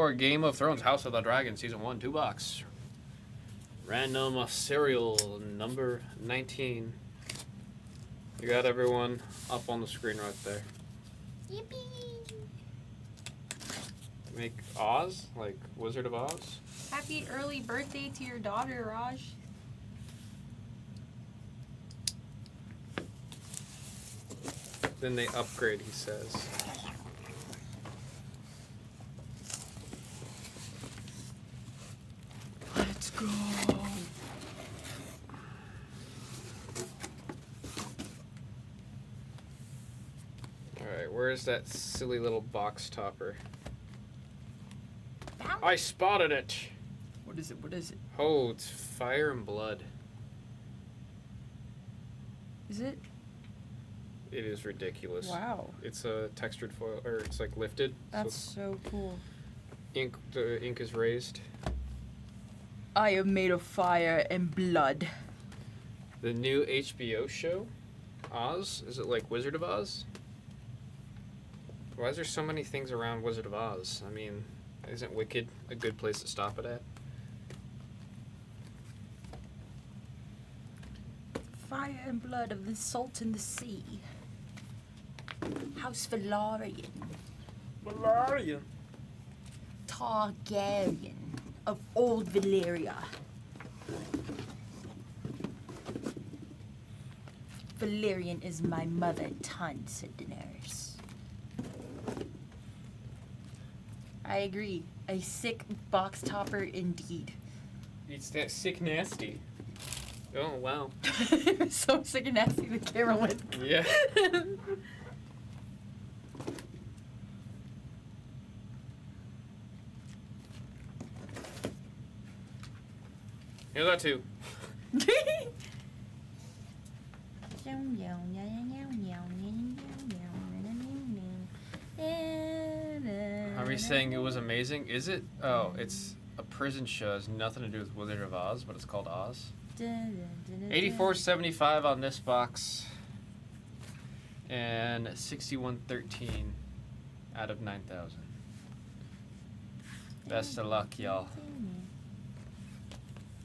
Or Game of Thrones House of the Dragon Season 1, $2. Random serial number 19. You got everyone up on the screen right there. Yippee! Make Oz, like Wizard of Oz. Happy early birthday to your daughter, Raj. Then they upgrade, he says. Let's go. Alright, where's that silly little box topper? Found I spotted it! What is it? What is it? Oh, it's Fire and Blood. Is it? It is ridiculous. Wow. It's a textured foil, or it's like lifted. That's So so cool. the ink is raised. I am made of fire and blood. The new HBO show, Oz. Is it like Wizard of Oz? Why is there so many things around Wizard of Oz? I mean, isn't Wicked a good place to stop it at? Fire and blood of the salt and the sea. House Velaryon. Valerian. Targaryen of old Valyria. Valyrian is my mother tongue, said Daenerys. I agree. A sick box topper indeed. It's that sick nasty. Oh, wow. So sick and nasty the camera went. Yeah. Here's that too. Are we saying it was amazing? Is it? Oh, it's a prison show. It has nothing to do with Wizard of Oz, but it's called Oz. $84.75 on this box. And $61.13 out of 9,000. Best of luck, y'all.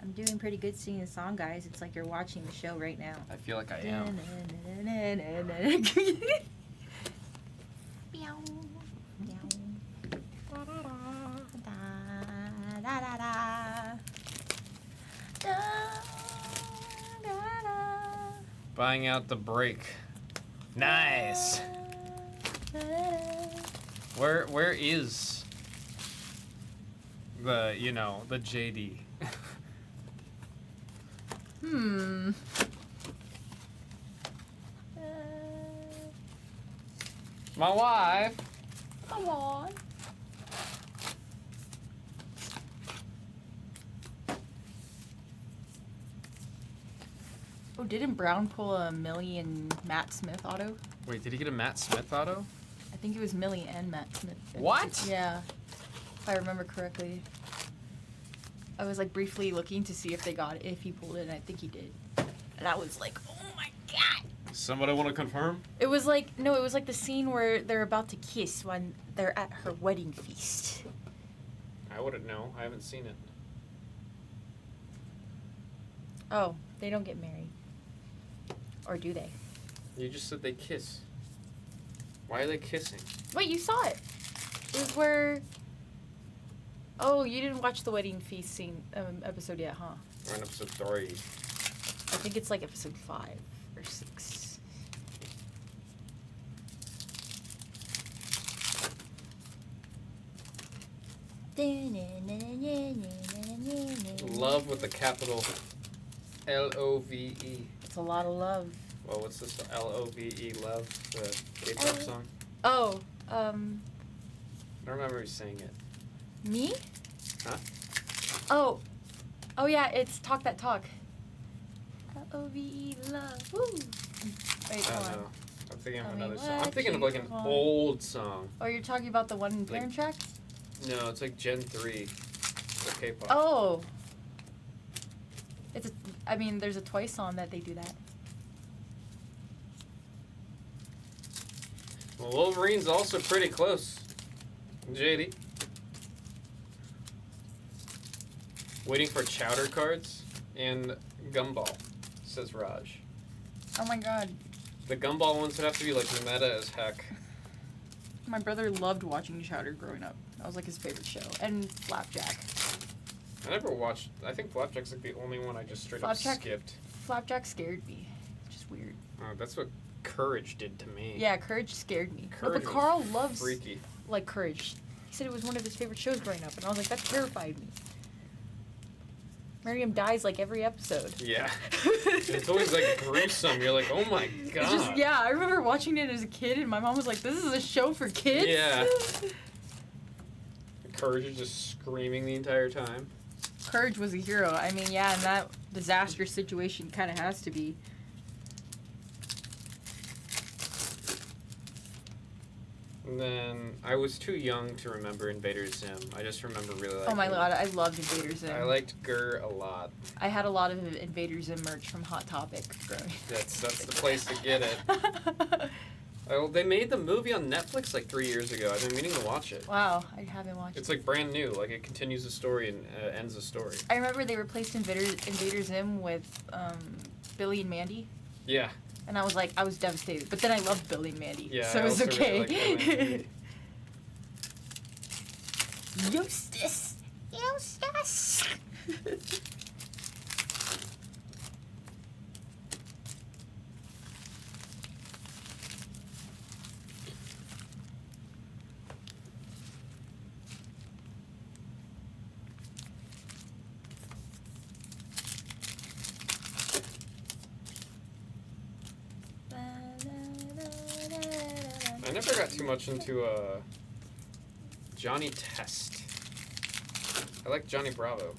I'm doing pretty good singing the song, guys. It's like you're watching the show right now. I feel like I am. Buying out the break. Nice. Where is the, the JD? My wife. Come on. Oh, didn't Brown pull a Millie and Matt Smith auto? Wait, did he get a Matt Smith auto? I think it was Millie and Matt Smith. What? Yeah, if I remember correctly. I was like briefly looking to see if they got it, if he pulled it, and I think he did. And I was like, oh my god! Somebody want to confirm? It was like, no, it was like the scene where they're about to kiss when they're at her wedding feast. I wouldn't know. I haven't seen it. Oh, they don't get married. Or do they? You just said they kiss. Why are they kissing? Wait, you saw it. It was where... Oh, you didn't watch the wedding feast scene episode yet, huh? We're on episode 3. I think it's like episode 5 or 6. Love with the capital L-O-V-E. It's a lot of love. Well, what's this? L-O-V-E, love, the K-pop song? Oh, I don't remember who sang it. me? Huh? Oh yeah, it's Talk That Talk. L-O-V-E, love. Woo! Wait, I hold don't on. know. I'm thinking of Tell me another song. I'm what thinking of you like an want. old song. Oh, you're talking about the one in Parent Track? No, it's like Gen 3. The K-pop. Oh. There's a Twice song that they do that. Well, Wolverine's also pretty close. JD. Waiting for chowder cards and gumball, says Raj. Oh my god. The gumball ones would have to be like meta as heck. My brother loved watching Chowder growing up. That was like his favorite show. And Flapjack. I never watched. I think Flapjack's like the only one I just straight Flapjack? up skipped. Flapjack scared me. Just weird. That's what Courage did to me. Yeah, Courage scared me. Courage But Carl was loves freaky. like Courage. He said it was one of his favorite shows growing up, and I was like, that terrified me. Miriam dies like every episode. Yeah. It's always like gruesome. You're like, oh my god. It's just, yeah, I remember watching it as a kid, and my mom was like, this is a show for kids? Yeah. Courage is just screaming the entire time. Courage was a hero. I mean, yeah, and that disaster situation kind of has to be. And then I was too young to remember Invader Zim. I just remember really liking Oh my it. god, I loved Invader Zim. I liked Gurr a lot. I had a lot of Invader Zim merch from Hot Topic growing. That's the place to get it. Oh, they made the movie on Netflix like 3 years ago. I've been meaning to watch it. Wow, I haven't watched It's it. like brand new. Like it continues the story and ends the story. I remember they replaced Invader Zim with Billy and Mandy, Yeah. and I was devastated. But then I loved Billy and Mandy, Yeah. so I it was also okay. really like Billy and Mandy. Eustace! Eustace! I never got too much into Johnny Test. I like Johnny Bravo.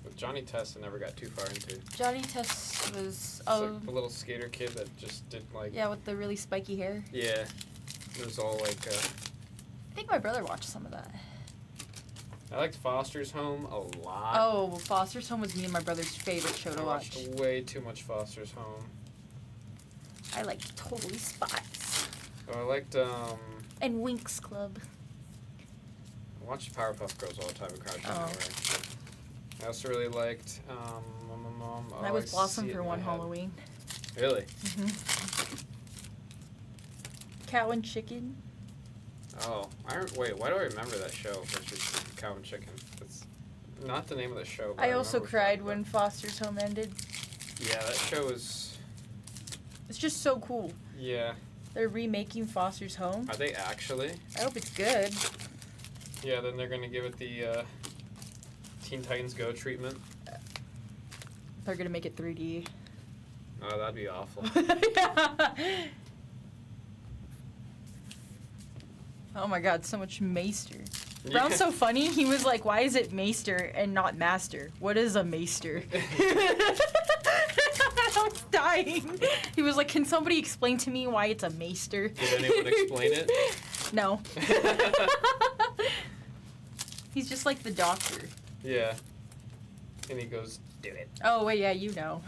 With Johnny Test, I never got too far into. Johnny Test was It's like the little skater kid that just did like. yeah, with the really spiky hair. Yeah. It was all like. I think my brother watched some of that. I liked Foster's Home a lot. Oh, Foster's Home was me and my brother's favorite show I to watch. watched way too much Foster's Home. I liked Totally Spies Oh, I liked and Winx Club. I watched Powerpuff Girls all the time in Crouching Oh. Tiger. I also really liked I was see Blossom it for in one my head. Halloween. Really? Cow and Chicken. Oh, wait. Why do I remember that show? Versus Cow and Chicken. That's not the name of the show. But I also remember cried something when about Foster's Home ended. it. Yeah, that show is. It's just so cool. Yeah. They're remaking Foster's Home. Are they actually? I hope it's good. Yeah. Then they're gonna give it the Teen Titans Go treatment. They're gonna make it 3D. Oh, that'd be awful. Oh my god, so much Maester. Yeah. Brown's so funny. He was like, why is it Maester and not Master? What is a Maester? I was dying. He was like, can somebody explain to me why it's a Maester? Did anyone explain it? No. He's just like the doctor. Yeah. And he goes, do it. Oh, wait, yeah, you know.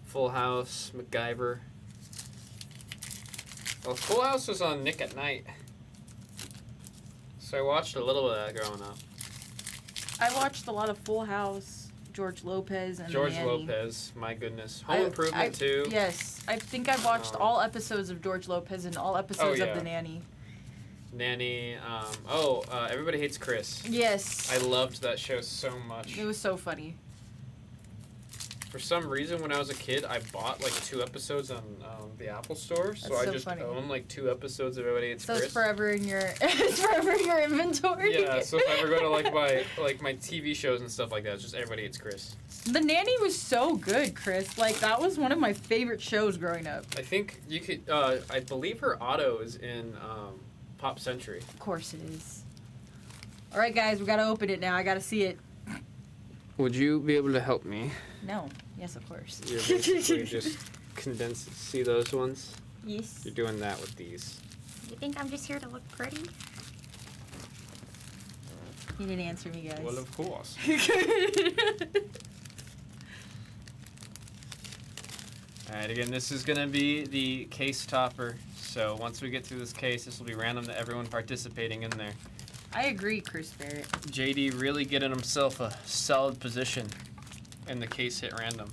Full House, MacGyver. Well, Full House was on Nick at Night. So I watched a little bit of that growing up. I watched a lot of Full House, George Lopez, and George The Nanny. Lopez, my goodness. Home Improvement too. Yes, I think I've watched all episodes of George Lopez and all episodes yeah. of The Nanny. Nanny. Everybody Hates Chris. Yes. I loved that show so much. It was so funny. For some reason, when I was a kid, I bought like 2 episodes on the Apple Store, so That's I so just funny. own like 2 episodes of Everybody Hates So Chris. it's forever in your it's forever in your inventory. Yeah, so if I ever go to my TV shows and stuff like that, it's just Everybody Hates Chris. The Nanny was so good, Chris. Like that was one of my favorite shows growing up. I think you could. I believe her auto is in Pop Century. Of course it is. All right, guys, we gotta open it now. I gotta see it. Would you be able to help me? No. Yes, of course. You're basically just condensed. See those ones? Yes. You're doing that with these. You think I'm just here to look pretty? He didn't answer me, guys. Well, of course. Alright, again, this is going to be the case topper. So once we get through this case, this will be random to everyone participating in there. I agree, Chris Barrett. JD really getting himself a solid position in the case hit random.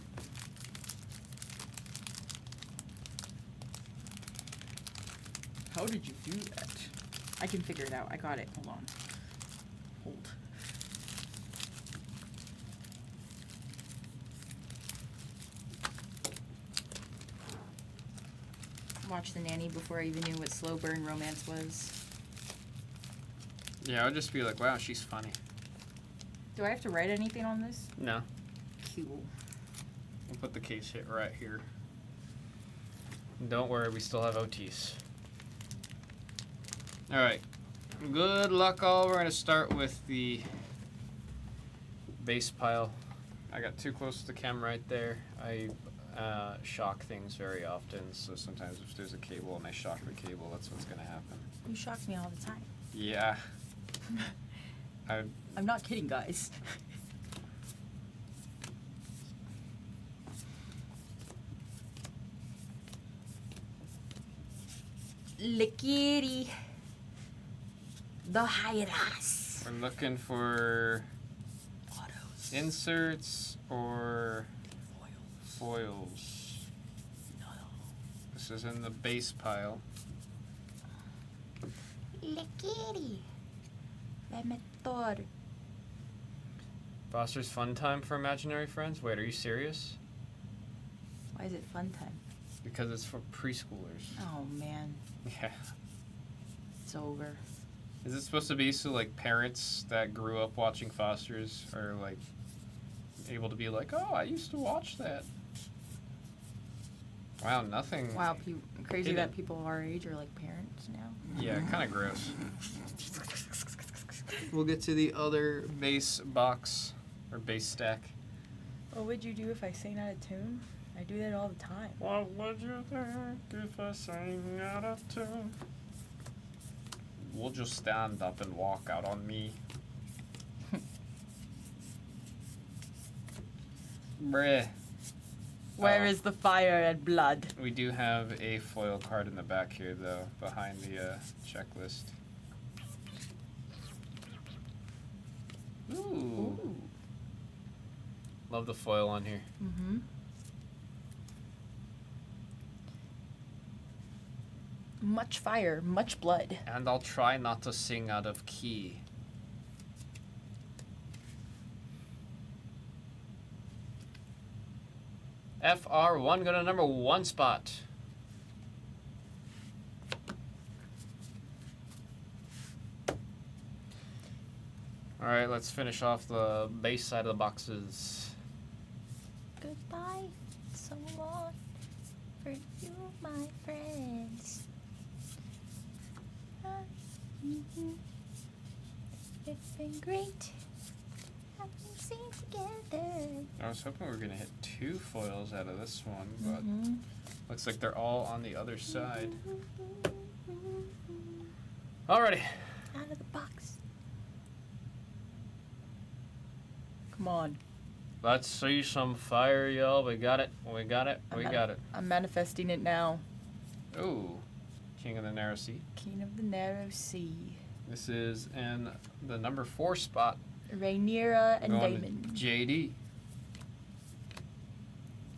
How did you do that? I can figure it out. I got it. Hold on. Hold. Watched The Nanny before I even knew what slow burn romance was. Yeah, I would just be like, wow, she's funny. Do I have to write anything on this? No. Cool. We'll put the case hit right here. Don't worry, we still have OTs. Alright. Good luck, all. We're going to start with the base pile. I got too close to the camera right there. I shock things very often, so sometimes if there's a cable and I shock the cable, that's what's going to happen. You shock me all the time. Yeah. I'm not kidding, guys. Lickety. The Hi-Ras. We're looking for Autos. inserts or Foils. foils. No. This is in the base pile. Lickety. Vemetor. Foster's fun time for imaginary friends? Wait, are you serious? Why is it fun time? Because it's for preschoolers. Oh, man. Yeah. It's over. Is it supposed to be so like parents that grew up watching Fosters are like able to be like, oh, I used to watch that? Wow, nothing. Wow, crazy Hidden. that people our age are like parents now. Yeah, kind of gross. We'll get to the other base box or base stack. What would you do if I sang out of tune? I do that all the time. What would you think if I sang out of tune? We'll just stand up and walk out on me. Bruh. Where is the fire and blood? We do have a foil card in the back here, though, behind the checklist. Ooh. Love the foil on here. Mm-hmm. Much fire, much blood. And I'll try not to sing out of key. FR1 go to number 1 spot. Alright, let's finish off the base side of the boxes. Goodbye, so long for you, my friends. It's been great having seen together. I was hoping we were going to hit 2 foils out of this one, but Mhm. looks like they're all on the other side. Alrighty. Out of the box. Come on. Let's see some fire, y'all. We got it. We got it. We got it. I'm manifesting it now. Ooh. King of the Narrow Sea. King of the Narrow Sea. This is in the number 4 spot. Rhaenyra and Going to Daemon. JD.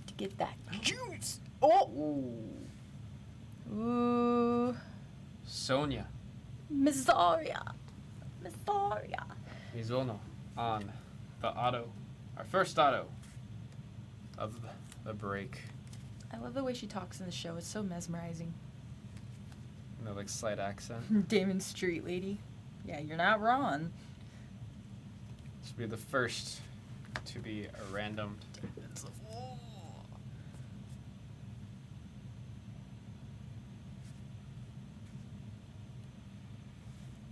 To get that juice. Oh! Ooh. Ooh. Sonia. Missoria. Missoria. Mizono on the auto. Our first auto of the break. I love the way she talks in the show. It's so mesmerizing. No, like slight accent. Damon Street Lady. Yeah, you're not wrong. This will be the first to be a random.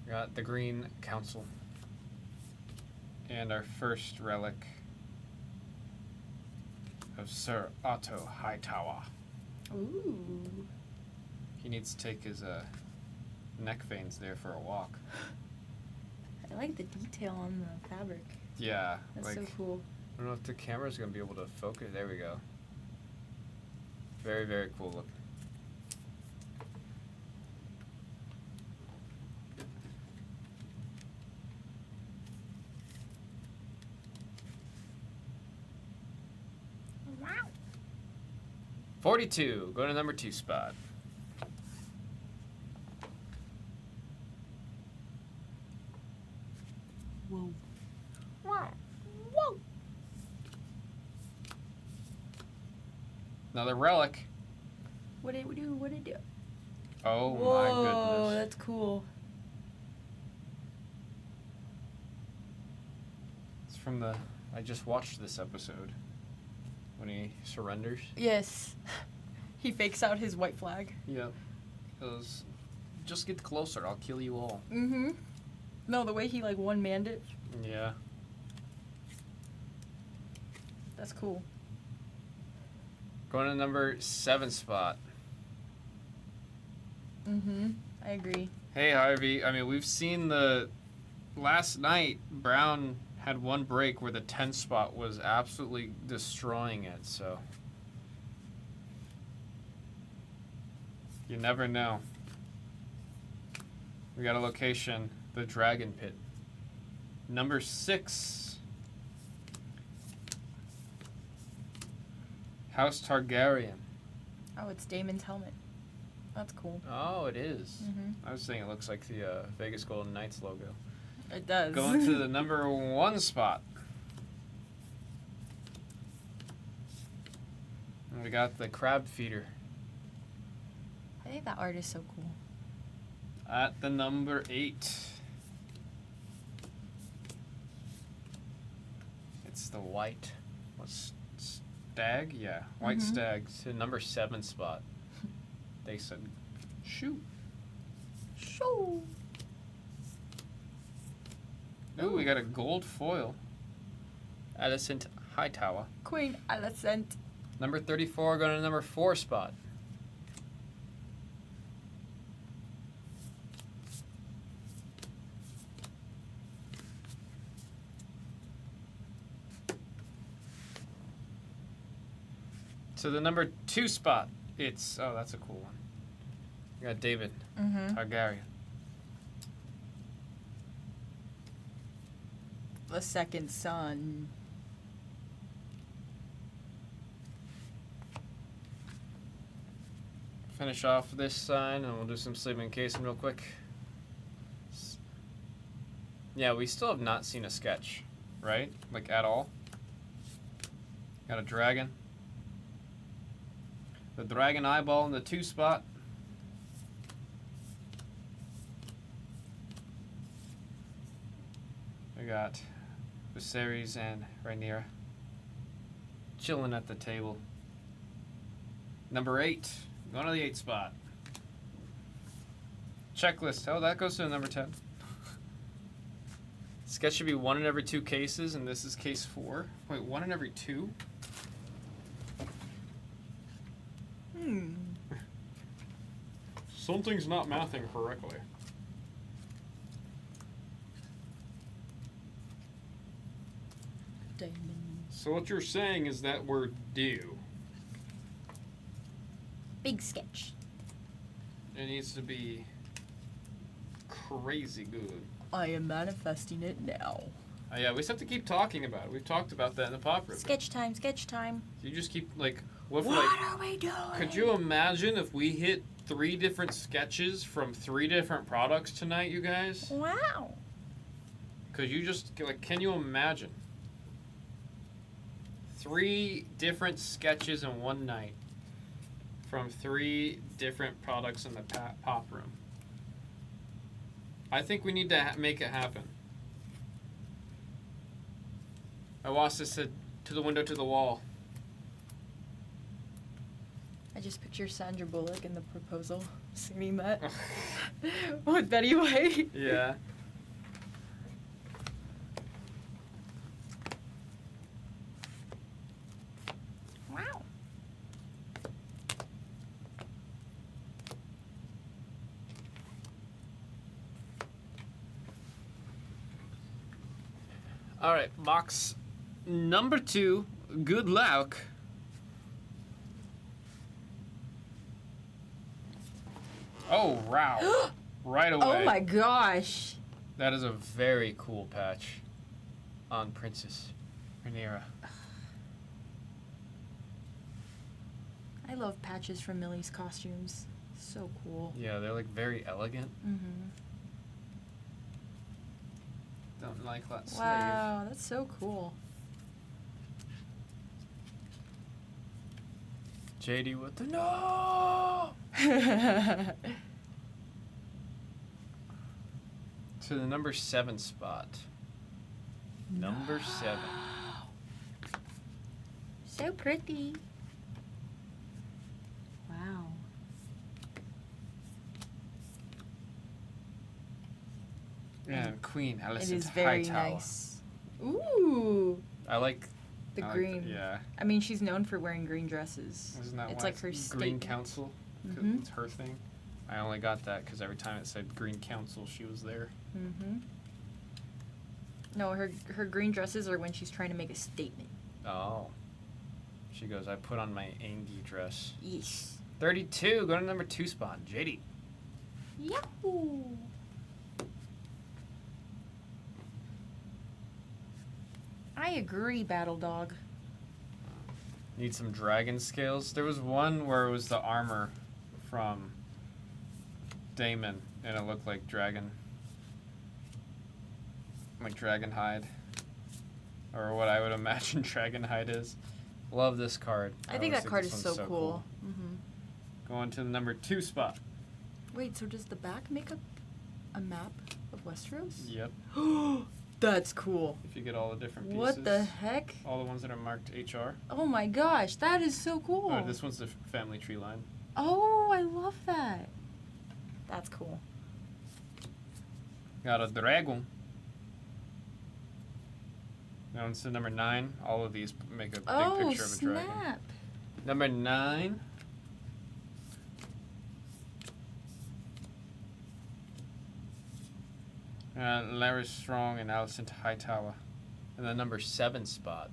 Got the Green Council. And our first relic of Sir Otto Hightower. Ooh. He needs to take his neck veins there for a walk. I like the detail on the fabric. Yeah, That's like so cool. I don't know if the camera's gonna be able to focus. There we go. Very, very cool look. 42. Going to number 2 spot. Whoa. Wow. Whoa. Another relic. What did we do? What did it do? Oh Whoa, my goodness. that's cool. It's from the. I just watched this episode. When he surrenders. Yes. He fakes out his white flag. Yep. Goes, just get closer, I'll kill you all. Mm-hmm. No, the way he like one-manned it. Yeah. That's cool. Going to number 7 spot. Mm-hmm. I agree. Hey Harvey, I mean we've seen the last night Brown had one break where the 10 spot was absolutely destroying it, so you never know. We got a location, the Dragon Pit. Number 6. House Targaryen. Oh, it's Damon's helmet. That's cool. Oh, it is. Mm-hmm. I was saying it looks like the Vegas Golden Knights logo. It does. Going to the number 1 spot. And we got the crab feeder. I think that art is so cool. At the number 8. It's the white. What's stag? Yeah, white Mhm. stag to number 7 spot. They said, shoot. Shoo. Ooh, we got a gold foil. Alicent Hightower. Queen Alicent. Number 34 going to number 4 spot. To the number 2 spot, it's, oh, that's a cool one. We got David Mm-hmm. Targaryen. The second son. Finish off this sign and we'll do some sleeping casing real quick. Yeah, we still have not seen a sketch, right? Like at all. Got a dragon. The dragon eyeball in the 2 spot. We got Viserys and Rhaenyra chilling at the table. Number 8, going to the 8 spot. Checklist. Oh, that goes to number 10. Sketch should be 1 in every 2 cases, and this is case 4. Wait, 1 in every 2? Something's not mathing correctly. Damon. So what you're saying is that we're due. Big sketch. It needs to be crazy good. I am manifesting it now. Yeah, we just have to keep talking about it. We've talked about that in the pop ribbon. Sketch time, sketch time. You just keep like, what if, What like, are we doing? could you imagine if we hit 3 different sketches from 3 different products tonight, you guys? Wow. Could you just, like, can you imagine? 3 different sketches in one night from 3 different products in the pop room. I think we need to make it happen. Iwasa said, to the window, to the wall. I just picture Sandra Bullock in The Proposal singing that with Betty White. Yeah. Wow. All right, box number 2. Good luck. Oh, wow. Right away. Oh my gosh. That is a very cool patch on Princess Rhaenyra. I love patches from Millie's costumes. So cool. Yeah, they're like very elegant. Mm-hmm. Don't like that sleeve. Wow, that's so cool. JD with the no. To the number 7 spot. Number 7. So pretty. Wow. And Queen It Alicent is very Hightower. nice. Ooh. I like The I like green. yeah. I mean, she's known for wearing green dresses. Isn't that It's why like her Green statement. Council? 'Cause Mhm. It's her thing. I only got that because every time it said Green Council, she was there. Mm-hmm. No, her green dresses are when she's trying to make a statement. Oh. She goes, I put on my Angie dress. Yes. 32, go to number 2 spot. JD. Yahoo! I agree, Battle Dog. Need some dragon scales. There was one where it was the armor from Damon, and it looked like dragon. Like dragon hide. Or what I would imagine dragon hide is. Love this card. I think always that card this is so one's cool. Mm-hmm. Going to the number 2 spot. Wait, so does the back make a map of Westeros? Yep. That's cool. If you get all the different pieces. What the heck? All the ones that are marked HR. Oh my gosh, that is so cool. Oh, this one's the family tree line. Oh, I love that. That's cool. Got a dragon. Now it's the number 9. All of these make a big Oh, picture of a dragon. snap. Number 9. Larry Strong and Alicent Hightower. And the number 7 spot.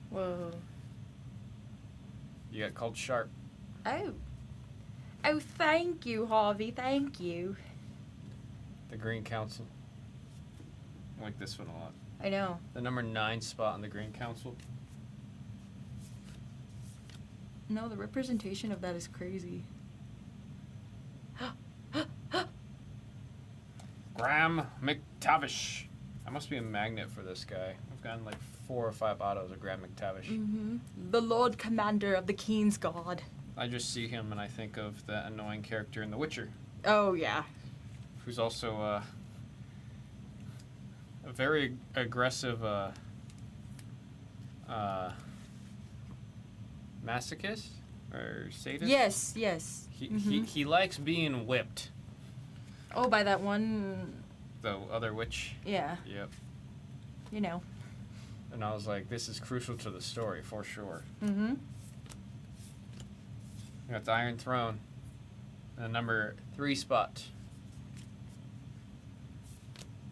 Whoa. You got called Sharp. Oh. Oh, thank you, Harvey. Thank you. The Green Council. I like this one a lot. I know. The number 9 spot on the Green Council. No, the representation of that is crazy. Graham McTavish. I must be a magnet for this guy. I've gotten like 4 or 5 autos of Graham McTavish. Mm-hmm. The Lord Commander of the King's Guard. I just see him and I think of the annoying character in The Witcher, Oh, yeah. who's also a very aggressive masochist or sadist. Yes, yes. He likes being whipped. Oh, by that one. The other witch. Yeah, Yep. you know. And I was like, this is crucial to the story for sure. Mm-hmm. We got the Iron Throne. And the number 3 spot.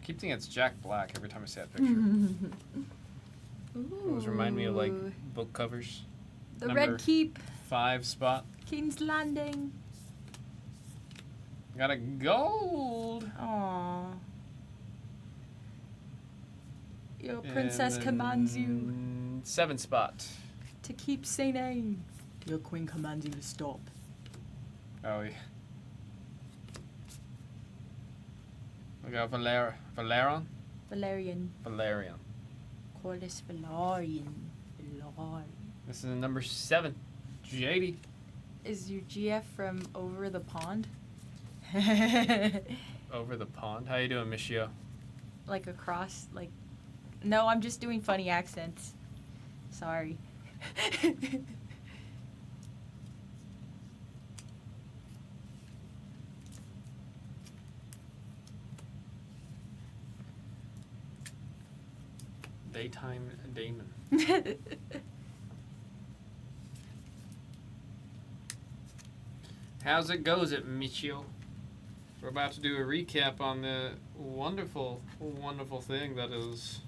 Keep thinking it's Jack Black every time I see that picture. It always remind me of like Ooh. book covers. The number Red Keep, 5 spot. King's Landing. Got a gold. Aww. Your princess And commands you then 7 spot. to keep saying. Your queen commands you to stop. Oh yeah. We got Valerian. Valerian. Corlys Velaryon. Velaryon. This is the number 7. JD. Is your GF from over the pond? Over the pond. How you doing, Michio? Like across, like... No, I'm just doing funny accents. Sorry. Daytime Damon. How's it goes at Michio? We're about to do a recap on the wonderful, wonderful thing that is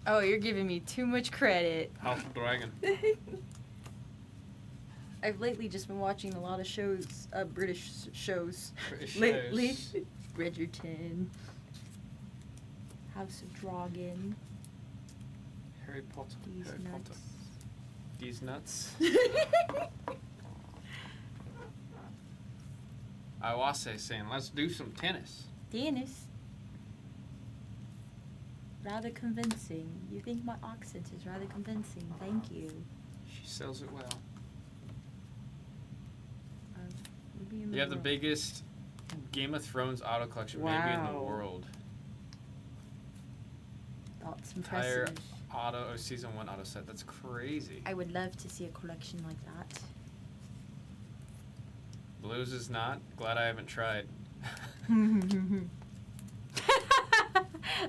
Oh, you're giving me too much credit. House of Dragon. I've lately just been watching a lot of shows, British shows. British Lately. shows. Bridgerton. House of Dragon. Harry Potter. These Harry nuts. Potter. These nuts. Iwase saying, let's do some tennis. Dennis. Rather convincing. You think my accent is rather convincing. Thank you. She sells it well. Maybe in You have the world. biggest Game of Thrones auto collection maybe in the Wow. world. That's Entire impressive. auto or season 1 auto set. That's crazy. I would love to see a collection like that. Blues is not. Glad I haven't tried.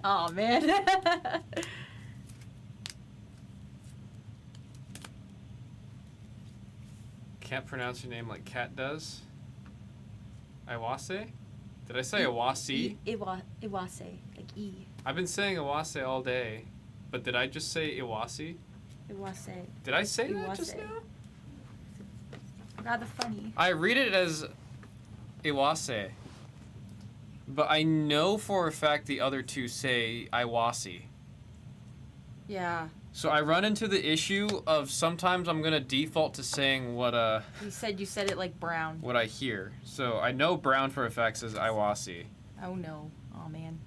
Oh man. Can't pronounce your name like Cat does. Iwase? Did I say Iwase? Iwase, like E. I've been saying Iwase all day, but did I just say Iwase? Iwase. Did I say that just Iwase. now? Rather funny. I read it as Iwase, but I know for a fact the other two say Iwase. Yeah. So I run into the issue of sometimes I'm gonna default to saying what You said it like brown. what I hear. So I know Brown for a fact says Iwase. Oh no. Oh man.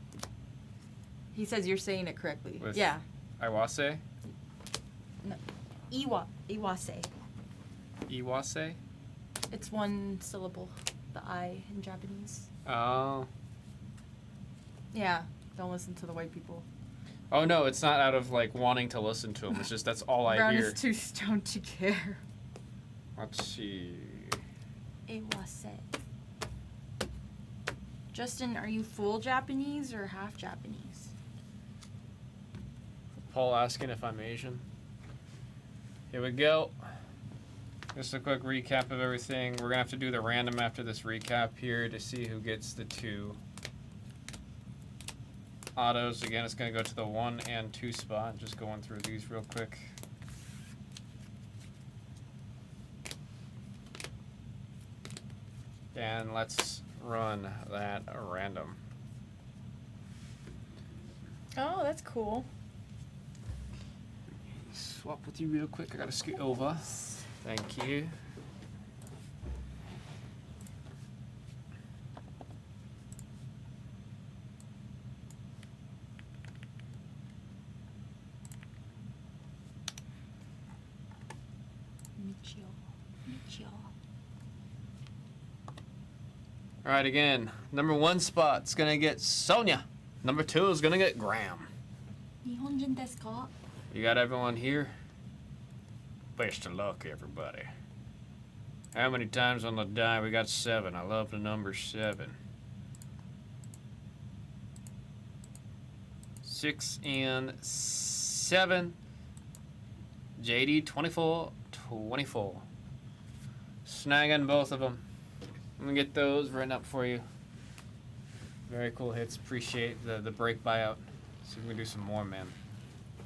He says you're saying it correctly. With- Yeah. Iwase? Iwase. Iwase? It's one syllable. The I in Japanese. Oh. Yeah. Don't listen to the white people. Oh no, it's not out of like wanting to listen to him. It's just that's all I Brown hear. is too stoned to care. Let's see. Iwase. Justin, are you full Japanese or half Japanese? Paul asking if I'm Asian. Here we go. Just a quick recap of everything. We're gonna have to do the random after this recap here to see who gets the 2 autos. Again, it's gonna go to the 1 and 2 spot. Just going through these real quick. And let's run that random. Oh, that's cool. Swap with you real quick. I gotta scoot over. Thank you. Michio. All right, again, number 1 spot's gonna get Sonia. Number 2 is gonna get Graham. Nihonjin desu ka? You got everyone here? Best of luck, everybody. How many times on the die? We got 7. I love the number 7. 6 and 7. JD 24. Snagging both of them. I'm gonna get those written up for you. Very cool hits. Appreciate the break buyout. See if we can do some more, man.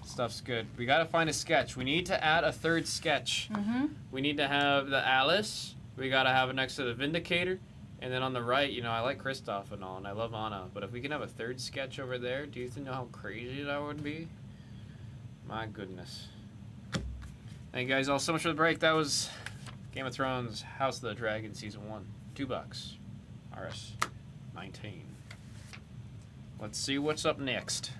Stuff's good. We gotta find a sketch. We need to add a 3rd sketch. Mm-hmm. We need to have the Alice. We gotta have it next to the Vindicator. And then on the right, you know, I like Kristoff and all, and I love Anna. But if we can have a 3rd sketch over there, do you know how crazy that would be? My goodness. Thank you guys all so much for the break. That was Game of Thrones House of the Dragon Season 1. $2. RS 19. Let's see what's up next.